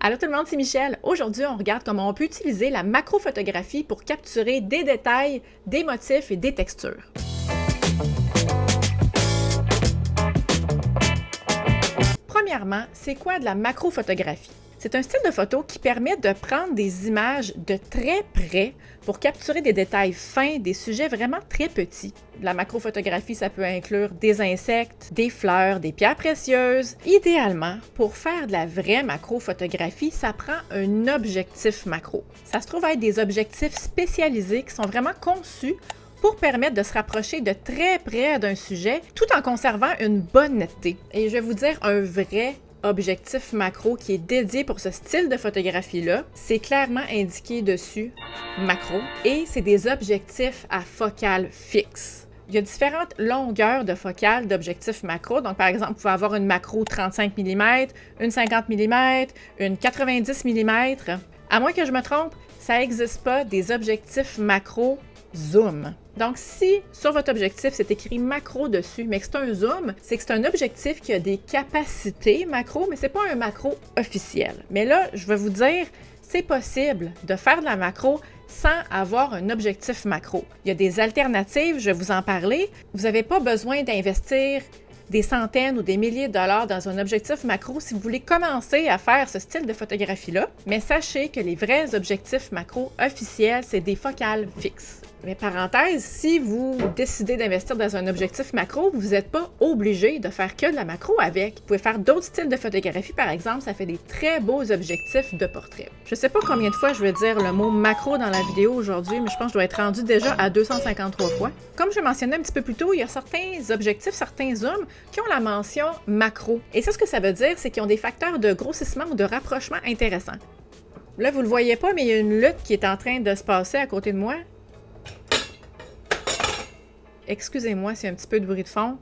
Allô tout le monde, c'est Michel. Aujourd'hui, on regarde comment on peut utiliser la macrophotographie pour capturer des détails, des motifs et des textures. Premièrement, c'est quoi de la macrophotographie? C'est un style de photo qui permet de prendre des images de très près pour capturer des détails fins, des sujets vraiment très petits. La macrophotographie, ça peut inclure des insectes, des fleurs, des pierres précieuses. Idéalement, pour faire de la vraie macrophotographie, ça prend un objectif macro. Ça se trouve être des objectifs spécialisés qui sont vraiment conçus pour permettre de se rapprocher de très près d'un sujet tout en conservant une bonne netteté. Et je vais vous dire un vrai objectif macro qui est dédié pour ce style de photographie-là. C'est clairement indiqué dessus macro et c'est des objectifs à focale fixe. Il y a différentes longueurs de focale d'objectifs macro. Donc, par exemple, vous pouvez avoir une macro 35 mm, une 50 mm, une 90 mm. À moins que je me trompe, ça n'existe pas des objectifs macro zoom. Donc, si sur votre objectif, c'est écrit macro dessus, mais que c'est un zoom, c'est que c'est un objectif qui a des capacités macro, mais c'est pas un macro officiel. Mais là, je vais vous dire, c'est possible de faire de la macro sans avoir un objectif macro. Il y a des alternatives, je vais vous en parler. Vous n'avez pas besoin d'investir des centaines ou des milliers de dollars dans un objectif macro si vous voulez commencer à faire ce style de photographie-là. Mais sachez que les vrais objectifs macro officiels, c'est des focales fixes. Mais parenthèse, si vous décidez d'investir dans un objectif macro, vous n'êtes pas obligé de faire que de la macro avec. Vous pouvez faire d'autres styles de photographie, par exemple, ça fait des très beaux objectifs de portrait. Je ne sais pas combien de fois je vais dire le mot macro dans la vidéo aujourd'hui, mais je pense que je dois être rendu déjà à 253 fois. Comme je mentionnais un petit peu plus tôt, il y a certains objectifs, certains zooms qui ont la mention macro. Et ça, ce que ça veut dire, c'est qu'ils ont des facteurs de grossissement ou de rapprochement intéressants. Là, vous ne le voyez pas, mais il y a une lutte qui est en train de se passer à côté de moi. Excusez-moi s'il y a un petit peu de bruit de fond.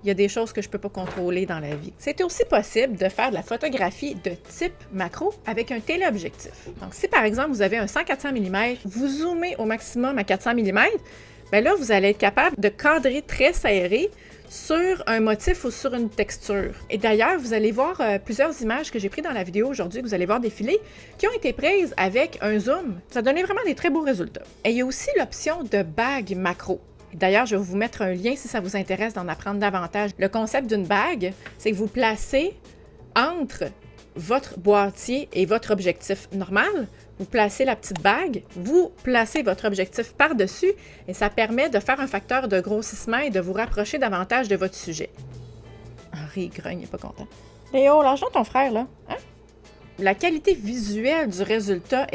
Il y a des choses que je ne peux pas contrôler dans la vie. C'est aussi possible de faire de la photographie de type macro avec un téléobjectif. Donc, si par exemple vous avez un 100-400 mm, vous zoomez au maximum à 400 mm, bien là, vous allez être capable de cadrer très serré sur un motif ou sur une texture. Et d'ailleurs, vous allez voir plusieurs images que j'ai prises dans la vidéo aujourd'hui, que vous allez voir défiler, qui ont été prises avec un zoom. Ça donnait vraiment des très beaux résultats. Et il y a aussi l'option de bague macro. D'ailleurs, je vais vous mettre un lien si ça vous intéresse d'en apprendre davantage. Le concept d'une bague, c'est que vous placez entre votre boîtier et votre objectif normal, vous placez la petite bague, vous placez votre objectif par-dessus et ça permet de faire un facteur de grossissement et de vous rapprocher davantage de votre sujet. Henri, il grogne, il n'est pas content. Léo, lâche ton frère, là. Hein? La qualité visuelle du résultat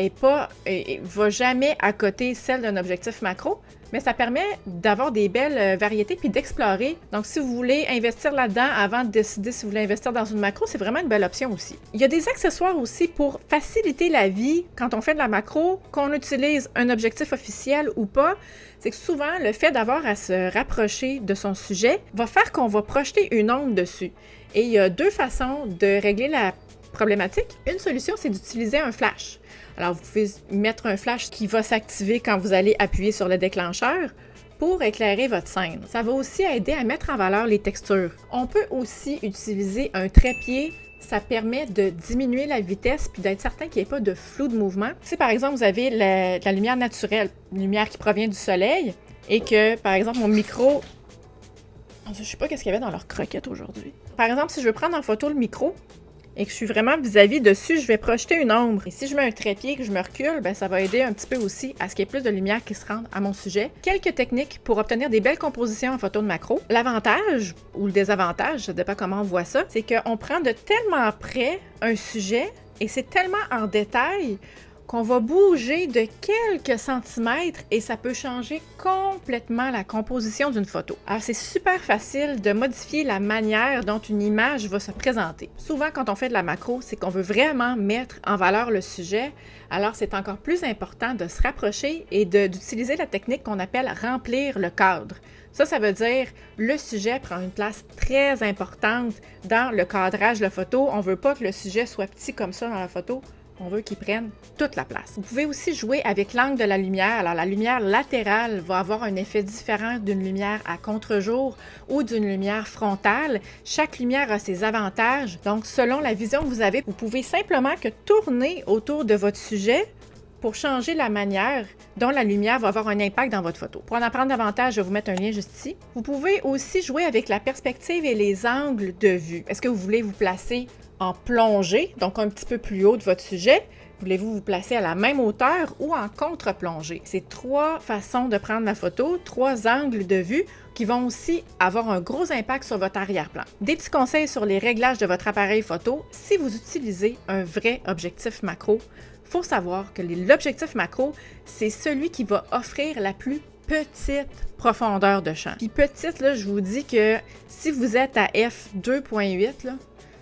va jamais à côté celle d'un objectif macro, mais ça permet d'avoir des belles variétés puis d'explorer. Donc, si vous voulez investir là-dedans avant de décider si vous voulez investir dans une macro, c'est vraiment une belle option aussi. Il y a des accessoires aussi pour faciliter la vie quand on fait de la macro, qu'on utilise un objectif officiel ou pas. C'est que souvent, le fait d'avoir à se rapprocher de son sujet va faire qu'on va projeter une ombre dessus. Et il y a deux façons de régler la problématique. Une solution, c'est d'utiliser un flash. Alors, vous pouvez mettre un flash qui va s'activer quand vous allez appuyer sur le déclencheur pour éclairer votre scène. Ça va aussi aider à mettre en valeur les textures. On peut aussi utiliser un trépied. Ça permet de diminuer la vitesse puis d'être certain qu'il n'y ait pas de flou de mouvement. Si, par exemple, vous avez de la lumière naturelle, une lumière qui provient du soleil, et que, par exemple, mon micro... Je ne sais pas qu'est-ce qu'il y avait dans leur croquette aujourd'hui. Par exemple, si je veux prendre en photo le micro, et que je suis vraiment vis-à-vis dessus, je vais projeter une ombre. Et si je mets un trépied et que je me recule, ben ça va aider un petit peu aussi à ce qu'il y ait plus de lumière qui se rende à mon sujet. Quelques techniques pour obtenir des belles compositions en photo de macro. L'avantage, ou le désavantage, je ne sais pas comment on voit ça, c'est qu'on prend de tellement près un sujet et c'est tellement en détail qu'on va bouger de quelques centimètres et ça peut changer complètement la composition d'une photo. Alors, c'est super facile de modifier la manière dont une image va se présenter. Souvent, quand on fait de la macro, c'est qu'on veut vraiment mettre en valeur le sujet, alors c'est encore plus important de se rapprocher et d'utiliser la technique qu'on appelle remplir le cadre. Ça veut dire le sujet prend une place très importante dans le cadrage de la photo. On ne veut pas que le sujet soit petit comme ça dans la photo. On veut qu'ils prennent toute la place. Vous pouvez aussi jouer avec l'angle de la lumière. Alors, la lumière latérale va avoir un effet différent d'une lumière à contre-jour ou d'une lumière frontale. Chaque lumière a ses avantages. Donc, selon la vision que vous avez, vous pouvez simplement que tourner autour de votre sujet pour changer la manière dont la lumière va avoir un impact dans votre photo. Pour en apprendre davantage, je vais vous mettre un lien juste ici. Vous pouvez aussi jouer avec la perspective et les angles de vue. Est-ce que vous voulez vous placer en plongée, donc un petit peu plus haut de votre sujet? Voulez-vous vous placer à la même hauteur ou en contre-plongée? C'est 3 façons de prendre la photo, 3 angles de vue qui vont aussi avoir un gros impact sur votre arrière-plan. Des petits conseils sur les réglages de votre appareil photo. Si vous utilisez un vrai objectif macro, il faut savoir que l'objectif macro, c'est celui qui va offrir la plus petite profondeur de champ. Puis petite, là, je vous dis que si vous êtes à f2.8, là,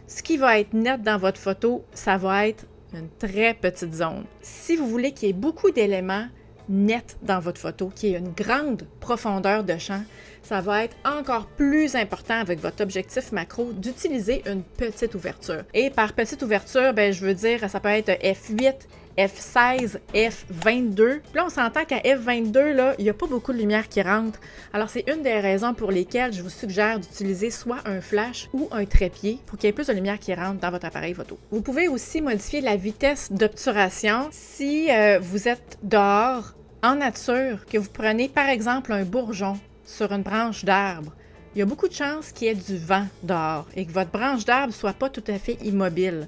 ce qui va être net dans votre photo, ça va être une très petite zone. Si vous voulez qu'il y ait beaucoup d'éléments nets dans votre photo, qu'il y ait une grande profondeur de champ, ça va être encore plus important avec votre objectif macro d'utiliser une petite ouverture. Et par petite ouverture, je veux dire, ça peut être f8, f16, f22. Puis là, on s'entend qu'à f22, là, il n'y a pas beaucoup de lumière qui rentre. Alors, c'est une des raisons pour lesquelles je vous suggère d'utiliser soit un flash ou un trépied pour qu'il y ait plus de lumière qui rentre dans votre appareil photo. Vous pouvez aussi modifier la vitesse d'obturation si vous êtes dehors, en nature, que vous prenez par exemple un bourgeon sur une branche d'arbre. Il y a beaucoup de chances qu'il y ait du vent dehors et que votre branche d'arbre ne soit pas tout à fait immobile.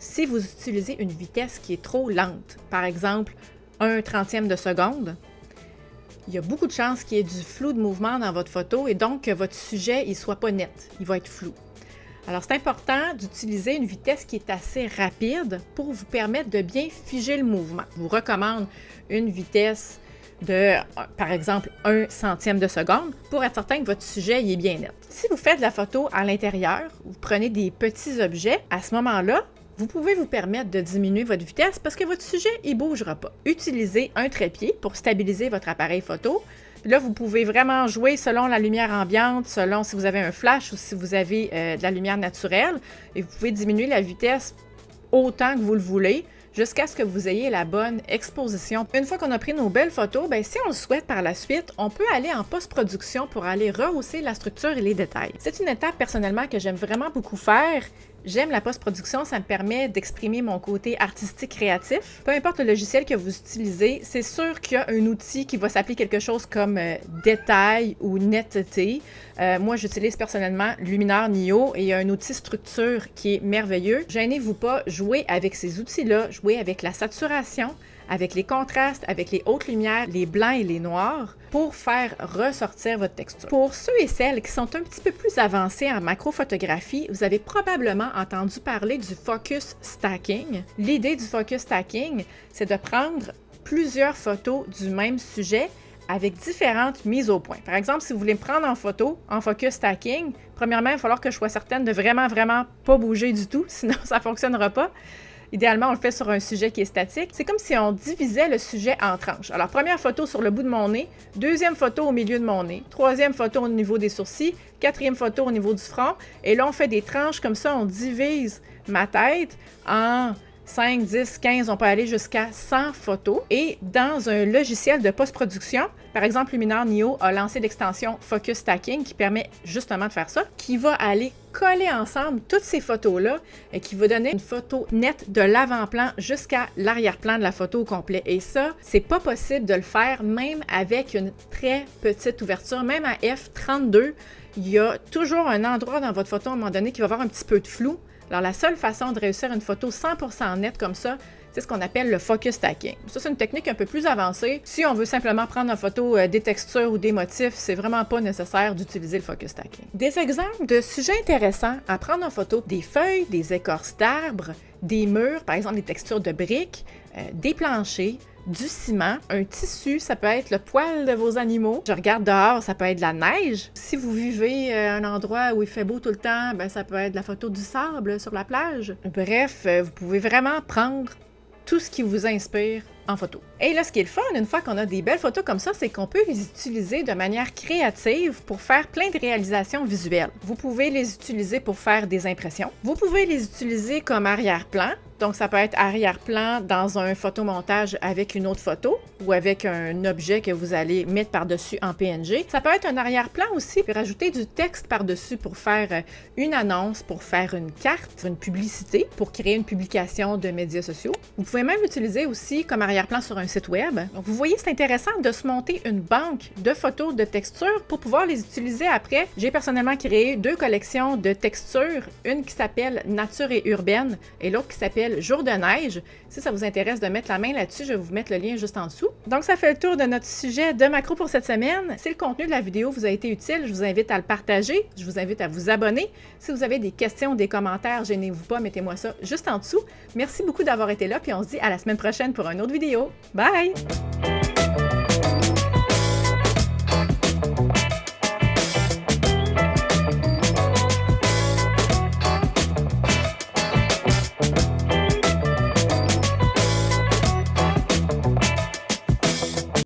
Si vous utilisez une vitesse qui est trop lente, par exemple 1/30e de seconde, il y a beaucoup de chances qu'il y ait du flou de mouvement dans votre photo et donc que votre sujet ne soit pas net, il va être flou. Alors, c'est important d'utiliser une vitesse qui est assez rapide pour vous permettre de bien figer le mouvement. Je vous recommande une vitesse de, par exemple, 1/100e de seconde pour être certain que votre sujet est bien net. Si vous faites la photo à l'intérieur, vous prenez des petits objets, à ce moment-là, vous pouvez vous permettre de diminuer votre vitesse parce que votre sujet ne bougera pas. Utilisez un trépied pour stabiliser votre appareil photo. Là, vous pouvez vraiment jouer selon la lumière ambiante, selon si vous avez un flash ou si vous avez de la lumière naturelle. Et vous pouvez diminuer la vitesse autant que vous le voulez jusqu'à ce que vous ayez la bonne exposition. Une fois qu'on a pris nos belles photos, si on le souhaite par la suite, on peut aller en post-production pour aller rehausser la structure et les détails. C'est une étape personnellement que j'aime vraiment beaucoup faire. J'aime la post-production, ça me permet d'exprimer mon côté artistique créatif. Peu importe le logiciel que vous utilisez, c'est sûr qu'il y a un outil qui va s'appeler quelque chose comme détail ou netteté. Moi, j'utilise personnellement Luminar Neo et il y a un outil structure qui est merveilleux. Gênez-vous pas, jouez avec ces outils-là, jouez avec la saturation, avec les contrastes, avec les hautes lumières, les blancs et les noirs, pour faire ressortir votre texture. Pour ceux et celles qui sont un petit peu plus avancés en macrophotographie, vous avez probablement entendu parler du focus stacking. L'idée du focus stacking, c'est de prendre plusieurs photos du même sujet avec différentes mises au point. Par exemple, si vous voulez me prendre en photo, en focus stacking, premièrement, il va falloir que je sois certaine de vraiment pas bouger du tout, sinon ça ne fonctionnera pas. Idéalement, on le fait sur un sujet qui est statique. C'est comme si on divisait le sujet en tranches. Alors, première photo sur le bout de mon nez, deuxième photo au milieu de mon nez, troisième photo au niveau des sourcils, quatrième photo au niveau du front. Et là, on fait des tranches comme ça, on divise ma tête en 5, 10, 15, on peut aller jusqu'à 100 photos. Et dans un logiciel de post-production, par exemple, Luminar Neo a lancé l'extension Focus Stacking qui permet justement de faire ça, qui va aller coller ensemble toutes ces photos-là et qui va donner une photo nette de l'avant-plan jusqu'à l'arrière-plan de la photo au complet. Et ça, c'est pas possible de le faire même avec une très petite ouverture. Même à f32, il y a toujours un endroit dans votre photo à un moment donné qui va avoir un petit peu de flou. Alors, la seule façon de réussir une photo 100% nette comme ça, c'est ce qu'on appelle le focus stacking. Ça, c'est une technique un peu plus avancée. Si on veut simplement prendre en photo des textures ou des motifs, c'est vraiment pas nécessaire d'utiliser le focus stacking. Des exemples de sujets intéressants à prendre en photo: des feuilles, des écorces d'arbres, des murs, par exemple des textures de briques, des planchers, du ciment, un tissu, ça peut être le poil de vos animaux. Je regarde dehors, ça peut être de la neige. Si vous vivez à un endroit où il fait beau tout le temps, ça peut être la photo du sable sur la plage. Bref, vous pouvez vraiment prendre tout ce qui vous inspire en photo. Et là, ce qui est le fun, une fois qu'on a des belles photos comme ça, c'est qu'on peut les utiliser de manière créative pour faire plein de réalisations visuelles. Vous pouvez les utiliser pour faire des impressions. Vous pouvez les utiliser comme arrière-plan. Donc, ça peut être arrière-plan dans un photomontage avec une autre photo ou avec un objet que vous allez mettre par-dessus en PNG. Ça peut être un arrière-plan aussi, puis rajouter du texte par-dessus pour faire une annonce, pour faire une carte, une publicité, pour créer une publication de médias sociaux. Vous pouvez même l'utiliser aussi comme arrière-plan sur un site web. Donc, vous voyez, c'est intéressant de se monter une banque de photos de textures pour pouvoir les utiliser après. J'ai personnellement créé 2 collections de textures, une qui s'appelle Nature et urbaine et l'autre qui s'appelle Jour de neige. Si ça vous intéresse de mettre la main là-dessus, je vais vous mettre le lien juste en dessous. Donc, ça fait le tour de notre sujet de macro pour cette semaine. Si le contenu de la vidéo vous a été utile, je vous invite à le partager. Je vous invite à vous abonner. Si vous avez des questions, des commentaires, gênez-vous pas, mettez-moi ça juste en dessous. Merci beaucoup d'avoir été là, puis on se dit à la semaine prochaine pour une autre vidéo. Bye!